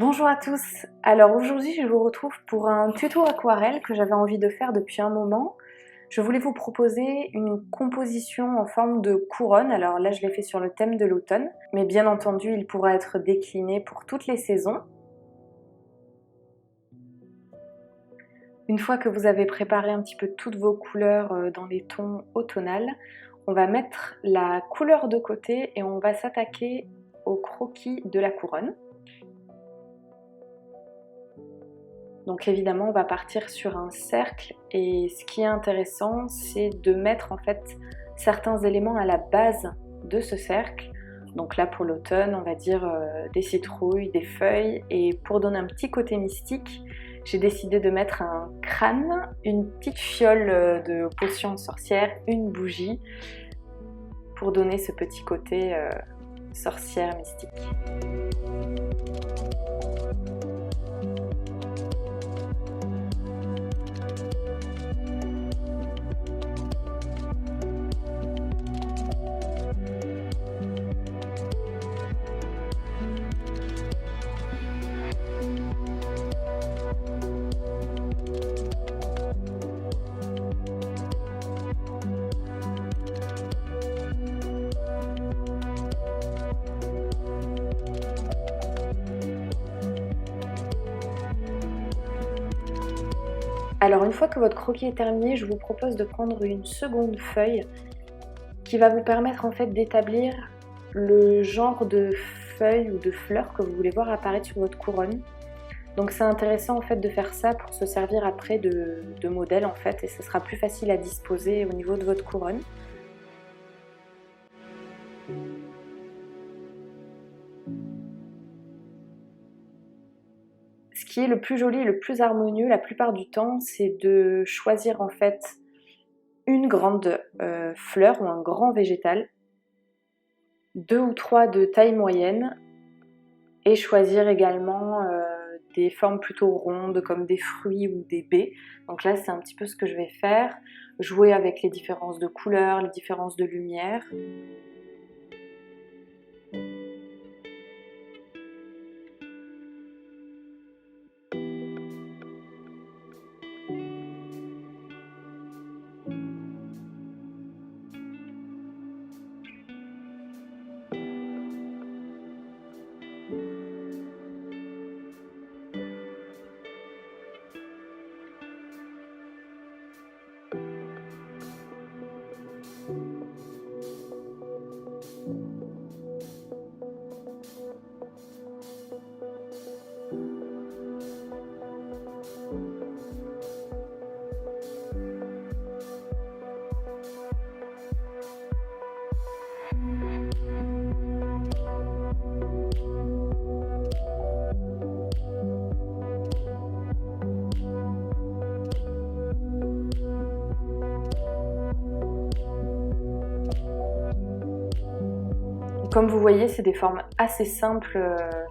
Bonjour à tous, alors aujourd'hui je vous retrouve pour un tuto aquarelle que j'avais envie de faire depuis un moment. Je voulais vous proposer une composition en forme de couronne, alors là je l'ai fait sur le thème de l'automne, mais bien entendu il pourra être décliné pour toutes les saisons. Une fois que vous avez préparé un petit peu toutes vos couleurs dans les tons automnales, on va mettre la couleur de côté et on va s'attaquer au croquis de la couronne. Donc évidemment on va partir sur un cercle et ce qui est intéressant c'est de mettre en fait certains éléments à la base de ce cercle. Donc là pour l'automne on va dire des citrouilles, des feuilles, et pour donner un petit côté mystique j'ai décidé de mettre un crâne, une petite fiole de potion sorcière, une bougie pour donner ce petit côté sorcière mystique. Alors une fois que votre croquis est terminé, je vous propose de prendre une seconde feuille qui va vous permettre en fait d'établir le genre de feuilles ou de fleurs que vous voulez voir apparaître sur votre couronne. Donc c'est intéressant en fait de faire ça pour se servir après de modèle en fait, et ce sera plus facile à disposer au niveau de votre couronne. Ce qui est le plus joli et le plus harmonieux la plupart du temps, c'est de choisir en fait une grande fleur ou un grand végétal, 2 ou 3 de taille moyenne, et choisir également des formes plutôt rondes comme des fruits ou des baies. Donc là c'est un petit peu ce que je vais faire, jouer avec les différences de couleurs, les différences de lumière. Comme vous voyez, c'est des formes assez simples,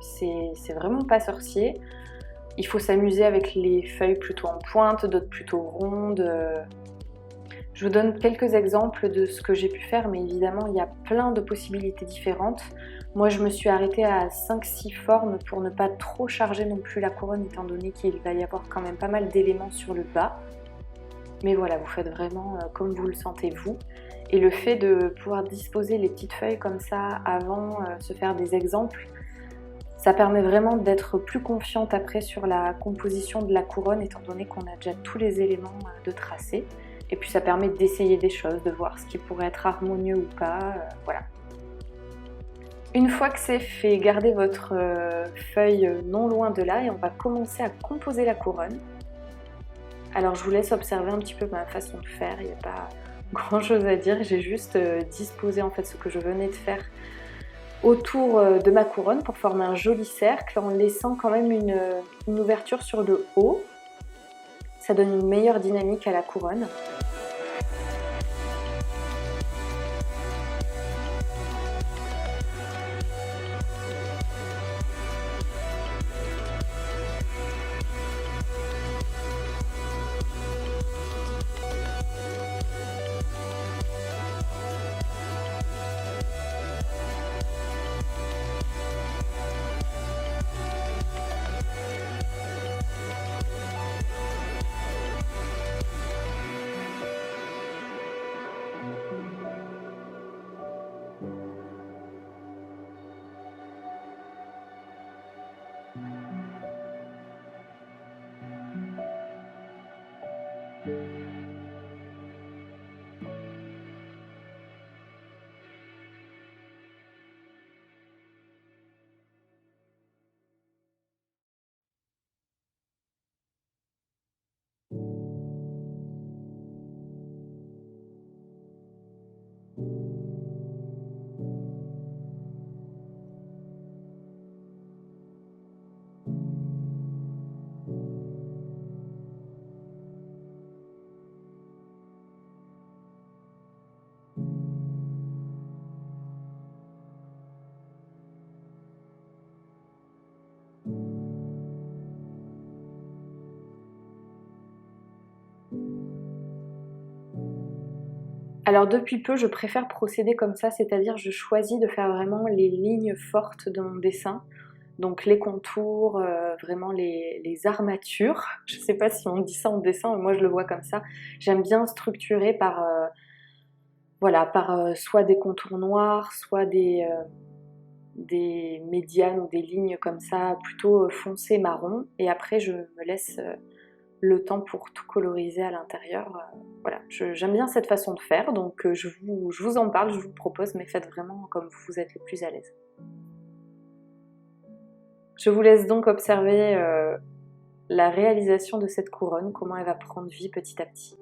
c'est vraiment pas sorcier. Il faut s'amuser avec les feuilles plutôt en pointe, d'autres plutôt rondes. Je vous donne quelques exemples de ce que j'ai pu faire, mais évidemment il y a plein de possibilités différentes. Moi je me suis arrêtée à 5-6 formes pour ne pas trop charger non plus la couronne, étant donné qu'il va y avoir quand même pas mal d'éléments sur le bas. Mais voilà, vous faites vraiment comme vous le sentez vous. Et le fait de pouvoir disposer les petites feuilles comme ça avant se faire des exemples, ça permet vraiment d'être plus confiante après sur la composition de la couronne, étant donné qu'on a déjà tous les éléments de tracé. Et puis ça permet d'essayer des choses, de voir ce qui pourrait être harmonieux ou pas, voilà. Une fois que c'est fait, gardez votre feuille non loin de là et on va commencer à composer la couronne. Alors je vous laisse observer un petit peu ma façon de faire, il n'y a pas grand chose à dire, j'ai juste disposé en fait ce que je venais de faire autour de ma couronne pour former un joli cercle en laissant quand même une ouverture sur le haut. Ça donne une meilleure dynamique à la couronne. Alors depuis peu, je préfère procéder comme ça, c'est-à-dire je choisis de faire vraiment les lignes fortes de mon dessin. Donc les contours, vraiment les armatures. Je ne sais pas si on dit ça en dessin, mais moi je le vois comme ça. J'aime bien structurer par, voilà, par soit des contours noirs, soit des médianes ou des lignes comme ça, plutôt foncé marron. Et après, je me laisse le temps pour tout coloriser à l'intérieur. Voilà, j'aime bien cette façon de faire, donc je vous en parle, je vous propose, mais faites vraiment comme vous êtes le plus à l'aise. Je vous laisse donc observer la réalisation de cette couronne, comment elle va prendre vie petit à petit.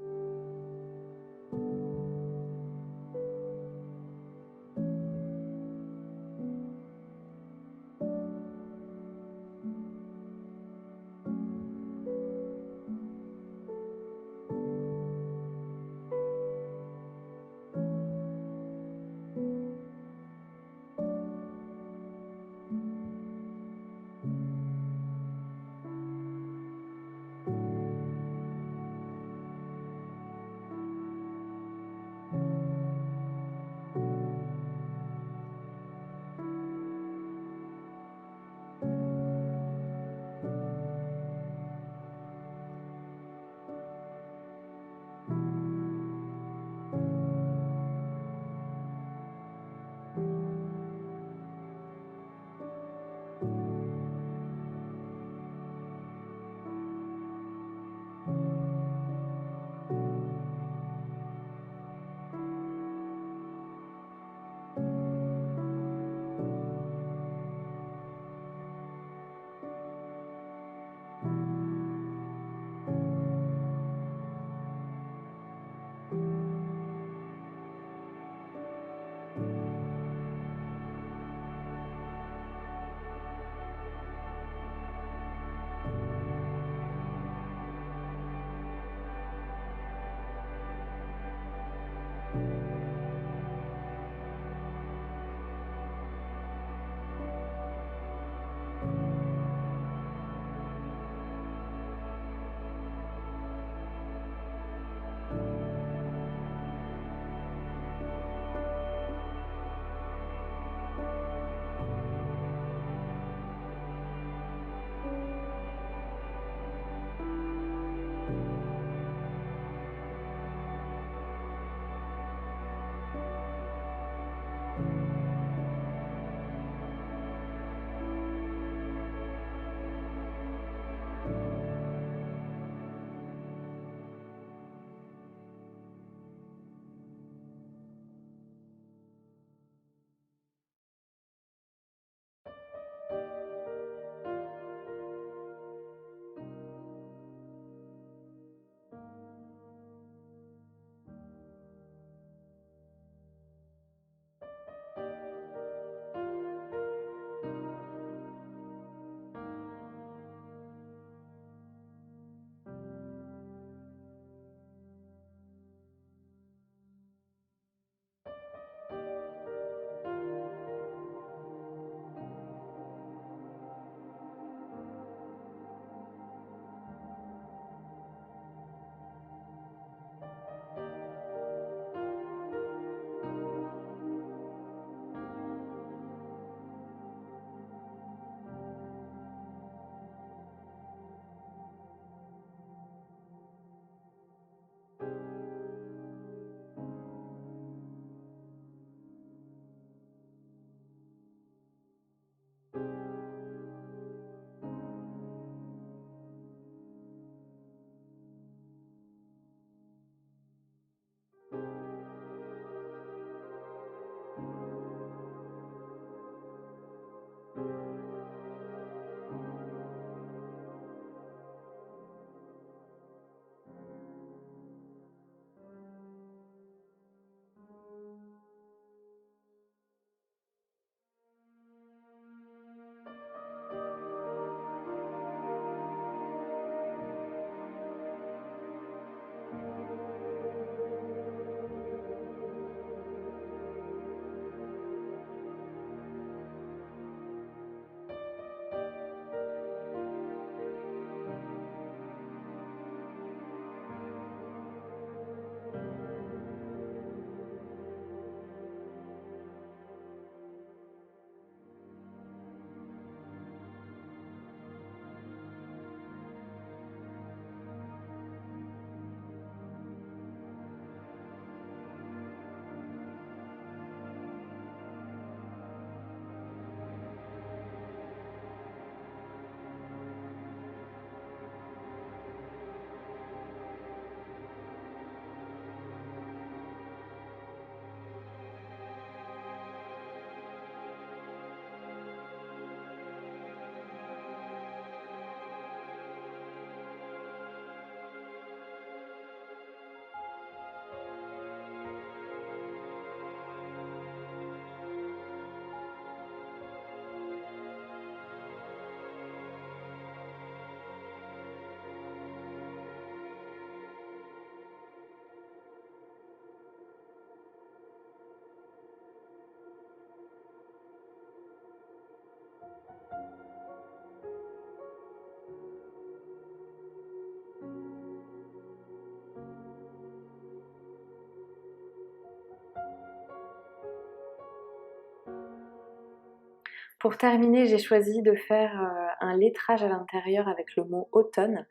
Pour terminer, j'ai choisi de faire un lettrage à l'intérieur avec le mot automne.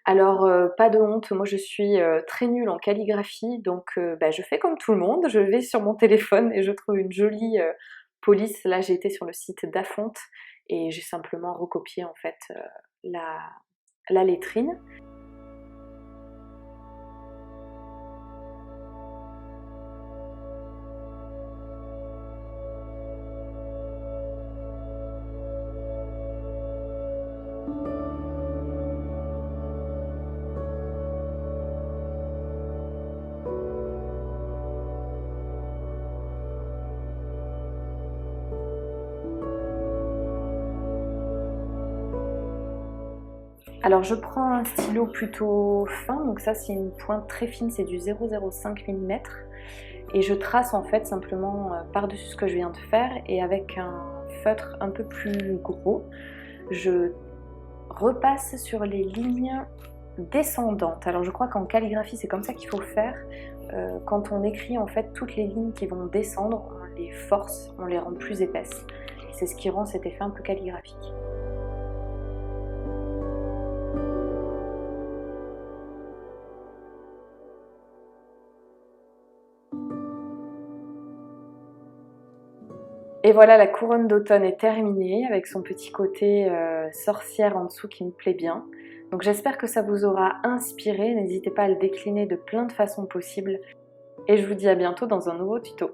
Alors, pas de honte, moi je suis très nulle en calligraphie, donc je fais comme tout le monde, je vais sur mon téléphone et je trouve une jolie police. Là, j'ai été sur le site d'Afonte et j'ai simplement recopié en fait la, la lettrine. Alors je prends un stylo plutôt fin, donc ça c'est une pointe très fine, c'est du 0,05 mm. Et je trace en fait simplement par-dessus ce que je viens de faire, et avec un feutre un peu plus gros, je repasse sur les lignes descendantes. Alors je crois qu'en calligraphie c'est comme ça qu'il faut faire. Quand on écrit en fait toutes les lignes qui vont descendre, on les force, on les rend plus épaisses. Et c'est ce qui rend cet effet un peu calligraphique. Et voilà, la couronne d'automne est terminée avec son petit côté sorcière en dessous qui me plaît bien. Donc j'espère que ça vous aura inspiré, n'hésitez pas à le décliner de plein de façons possibles. Et je vous dis à bientôt dans un nouveau tuto.